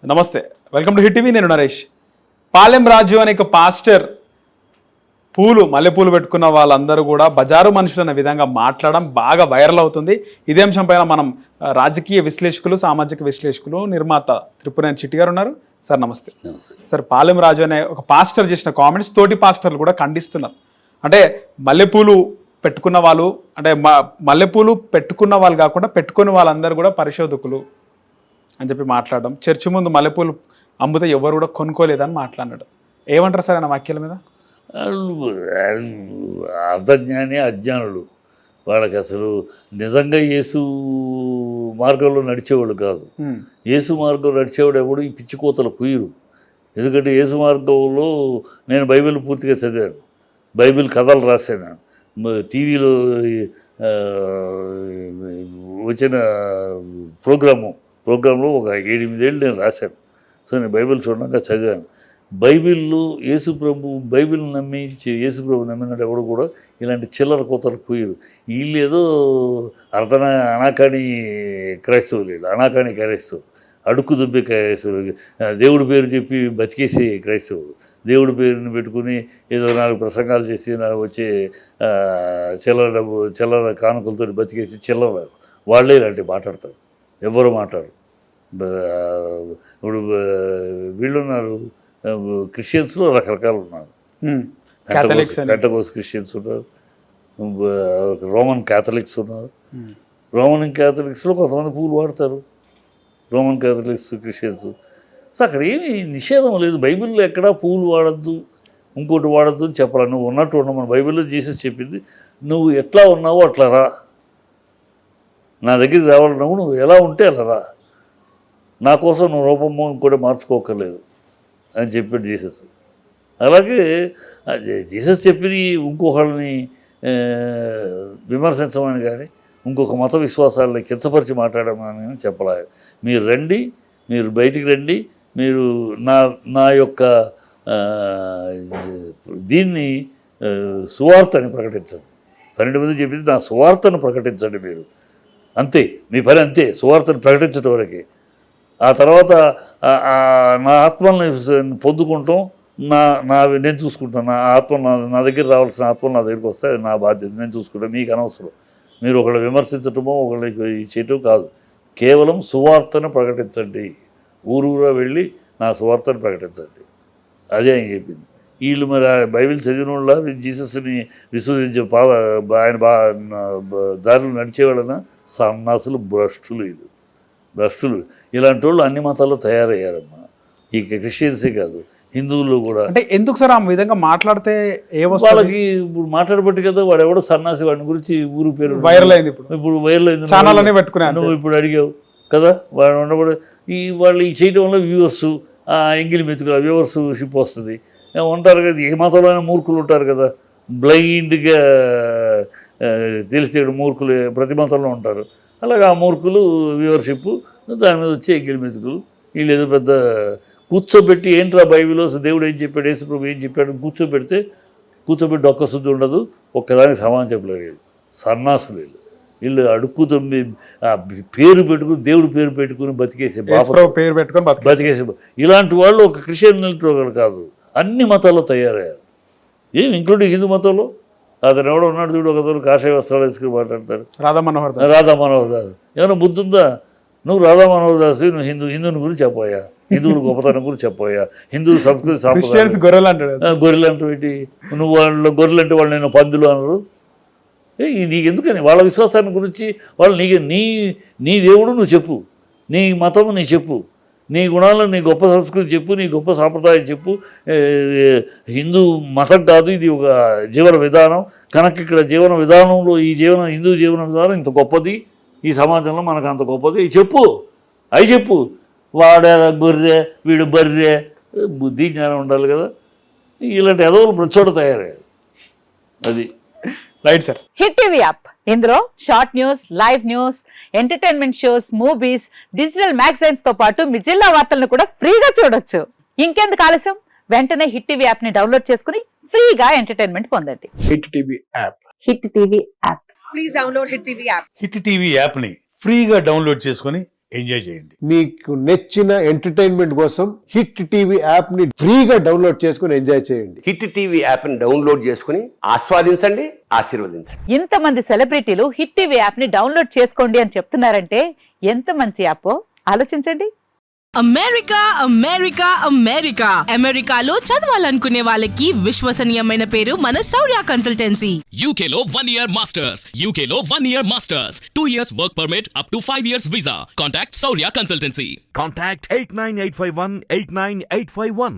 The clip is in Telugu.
నమస్తే, వెల్కమ్ టు హిట్ టీవీ. నేను నరేష్. పాలెం రాజు అనే ఒక పాస్టర్ మల్లెపూలు పెట్టుకున్న వాళ్ళందరూ కూడా బజారు మనుషులు అనే విధంగా మాట్లాడడం బాగా వైరల్ అవుతుంది. ఇదే అంశం పైన మనం రాజకీయ విశ్లేషకులు, సామాజిక విశ్లేషకులు, నిర్మాత త్రిపురేని చిట్టి గారు ఉన్నారు. సార్ నమస్తే. సార్, పాలెం రాజు అనే ఒక పాస్టర్ చేసిన కామెంట్స్ తోటి పాస్టర్లు కూడా ఖండిస్తున్నారు. అంటే మల్లెపూలు పెట్టుకున్న వాళ్ళు, అంటే మల్లెపూలు పెట్టుకున్న వాళ్ళు కాకుండా పెట్టుకున్న వాళ్ళందరూ కూడా పరిశోధకులు అని చెప్పి మాట్లాడడం, చర్చి ముందు మల్లెపూలు అమ్ముతే ఎవరు కూడా కొనుక్కోలేదని మాట్లాడడం. ఏమంటారు సార్ ఆయన వాక్యాల మీద? అర్ధజ్ఞాని, అజ్ఞానులు. వాళ్ళకి అసలు నిజంగా యేసు మార్గంలో నడిచేవాళ్ళు కాదు. యేసు మార్గంలో నడిచేవాడు ఎవడు ఈ పిచ్చి కోతలు కుయ్యరు. ఎందుకంటే యేసు మార్గంలో నేను బైబిల్ పూర్తిగా చదివాను, బైబిల్ కథలు రాశాను, టీవీలో వచ్చిన ప్రోగ్రాంలో ఒక 8 ఏళ్ళు నేను రాశాను. సో నేను బైబిల్ చూడగా చదివాను. బైబిల్లో బైబిల్ నమ్మి యేసుప్రభు నమ్మినట్టు ఎవడు కూడా ఇలాంటి చిల్లర కోతలు కుయ్యరు. వీళ్ళు ఏదో అనాకాని క్రైస్తవులు, అనాకాని క్రైస్తవులు, అడుక్కు దుబ్బే క్రైస్తవులు, దేవుడి పేరు చెప్పి బతికేసే క్రైస్తవులు, దేవుడి పేరుని పెట్టుకుని ఏదో 4 ప్రసంగాలు చేసి వచ్చే చిల్లర కానుకలతో బతికేసి చిల్లర వాళ్ళే ఇలాంటివి మాట్లాడతారు. ఎవరు మాట్లాడరు. ఇప్పుడు వీళ్ళున్నారు, క్రిస్టియన్స్లో రకరకాలు ఉన్నారు. పెంటకోస్ క్రిస్టియన్స్ ఉన్నారు, రోమన్ క్యాథలిక్స్ ఉన్నారు. రోమన్ క్యాథలిక్స్లో కొంతమంది పూలు వాడతారు, రోమన్ క్యాథలిక్స్, క్రిస్టియన్స్. సో అక్కడ ఏమీ నిషేధం లేదు. బైబిల్లో ఎక్కడా పూలు వాడద్దు, ఇంకోటి వాడద్దు అని చెప్పాలి. నువ్వు ఉన్నట్టు ఉండమని బైబిల్లో జీసస్ చెప్పింది. నువ్వు ఎట్లా ఉన్నావో అట్లా రా, నా దగ్గరికి రావాలన్నావు, నువ్వు ఎలా ఉంటే అలా రా, నా కోసం నువ్వు రూపము ఇంకోటి మార్చుకోకర్లేదు అని చెప్పాడు జీసస్. అలాగే జీసస్ చెప్పింది ఇంకొకళ్ళని విమర్శించమని కానీ, ఇంకొక మత విశ్వాసాలని కించపరిచి మాట్లాడమని చెప్పలే. మీరు రండి, మీరు బయటికి రండి, మీరు నా యొక్క దీన్ని సువార్తని ప్రకటించండి. 12 మంది చెప్పింది నా సువార్తను ప్రకటించండి. మీరు అంతే, మీ పని అంతే, సువార్తను ప్రకటించడం వరకే. ఆ తర్వాత నా ఆత్మల్ని పొందుకుంటాం, నేను చూసుకుంటాను. నా ఆత్మ నా దగ్గర రావాల్సిన ఆత్మలు నా దగ్గరికి వస్తాయి, నా బాధ్యత, నేను చూసుకుంటాను. మీకు అనవసరం. మీరు ఒకళ్ళు విమర్శించటమో ఒకళ్ళకి చేయటం కాదు, కేవలం సువార్తను ప్రకటించండి. ఊరూరా వెళ్ళి నా సువార్తను ప్రకటించండి. అదే ఆయన చెప్పింది. వీళ్ళు మరి బైబిల్ చదివిన వాళ్ళ జీసస్ని విశ్వసించే ఆయన దారిలో నడిచేవాళ్ళన సన్నాసులు, భ్రష్టులు. ఇలాంటి వాళ్ళు అన్ని మతాల్లో తయారయ్యారమ్మా. ఈ క్రిస్టియన్సే కాదు, హిందువులు కూడా. అంటే ఎందుకు సార్ ఆ విధంగా మాట్లాడితే వాళ్ళకి ఇప్పుడు మాట్లాడబట్టి కదా, వాడు ఎవడో సన్నాసి, వాడి గురించి ఊరు పేరు వైరల్ అయింది. ఇప్పుడు వైరల్ అయింది. ఛానల్లోనే పెట్టుకున్నాను. నువ్వు ఇప్పుడు అడిగావు కదా, వాడు ఉండబడి వాళ్ళు ఈ చేయడం వల్ల వ్యూవర్స్, ఎంగిలి మెతుకులు, వ్యూవర్స్ షిప్ వస్తుంది. ఉంటారు కదా, ఏ మతంలోనే మూర్ఖులు ఉంటారు కదా, బ్లైండ్గా తెలిసే మూర్ఖులు ప్రతి మతంలో ఉంటారు. అలాగే ఆ మూర్ఖులు వ్యూవర్షిప్, దాని మీద వచ్చే ఎంగిలి మెతుకులు. వీళ్ళు ఏదో పెద్ద కూర్చోబెట్టి ఏంట్రా బైబిల్లో దేవుడు ఏం చెప్పాడు, యేసుప్రభు ఏం చెప్పాడు కూర్చోబెట్టి ఒక్క శుద్ధి ఉండదు, ఒక్కదానికి సమానం చెప్పలేరు. సన్నాసులు వీళ్ళు అడుక్కు తొమ్మి పేరు పెట్టుకుని, దేవుడి పేరు పెట్టుకుని బతికేసే పేరు పెట్టుకుని బతికేసే ఇలాంటి వాళ్ళు ఒక క్రిస్టియన్ కాదు, అన్ని మతాల్లో తయారయ్యారు. ఇంక్లూడింగ్ హిందూ మతంలో. అతను ఎవడో ఉన్నాడు చూడు, ఒకరు కాషాయ వస్త్రాలు వేసుకుని మాట్లాడతారు, రాధా మనోహర్ దాస్. ఏమైనా బుద్ధి ఉందా? నువ్వు రాధా మనోహర్ దాస్, నువ్వు హిందువుని గురించి చెప్పాయా, హిందువుల గొప్పతనం గురించి చెప్పాయా, హిందూ సంస్కృతి సాంప్రదాయం గొర్రెలు అంటే ఏంటి? నువ్వు వాళ్ళు గొర్రెలు అంటే వాళ్ళు నేను పందులు అనరు. నీకు ఎందుకని వాళ్ళ విశ్వాసాన్ని గురించి వాళ్ళు నీ దేవుడు నువ్వు చెప్పు, నీ మతము నీ చెప్పు, నీ గుణాలను, నీ గొప్ప సంస్కృతి చెప్పు, నీ గొప్ప సాంప్రదాయం చెప్పు. హిందూ మతం కాదు, ఇది ఒక జీవన విధానం. కనుక ఇక్కడ జీవన విధానంలో హిందూ జీవన విధానం ఇంత గొప్పది, ఈ సమాజంలో మనకు అంత గొప్పది చెప్పు. వాడే గొర్రె, వీడు బర్రె, బుద్ధి జ్ఞానం ఉండాలి కదా. ఇలాంటి ఎదవలు ప్రచోట తయారయ్యారు. అది right sir. Hit TV app, ఇందులో short news, live news, entertainment shows, movies, digital magazines తో పాటు మీ జిల్లా వార్తలను కూడా ఫ్రీగా చూడొచ్చు. ఇంకెందుకు ఆలస్యం, వెంటనే హిట్ టీవీ యాప్ ని డౌన్లోడ్ చేసుకుని ఫ్రీగా ఎంటర్టైన్మెంట్ పొందండి. Hit TV app. Hit TV app. Please download hit TV app. Hit TV యాప్ని ఫ్రీగా డౌన్లోడ్ చేసుకొని ఎంజాయ్ చేయండి. మీకు నచ్చిన ఎంటర్టైన్మెంట్ కోసం హిట్ టీవీ యాప్ ని ఫ్రీగా డౌన్లోడ్ చేసుకుని ఎంజాయ్ చేయండి. హిట్ టీవీ యాప్ని డౌన్లోడ్ చేసుకుని ఆస్వాదించండి, ఆశీర్వదించండి. ఇంతమంది సెలబ్రిటీలు హిట్ టీవీ యాప్ ని డౌన్లోడ్ చేసుకోండి అని చెప్తున్నారంటే ఎంత మంచి యాప్ ఆలోచించండి. అమెరికా అమెరికా అమెరికా అమెరికాలో చదవాలనుకునే వాళ్ళకి విశ్వసనీయమైన పేరు మన శౌర్య కన్సల్టెన్సీ. UK లో 1 year masters, UK లో 1 year masters, 2 years work permit up to 5 years visa. Contact Saurya Consultancy. Contact 89851 89851.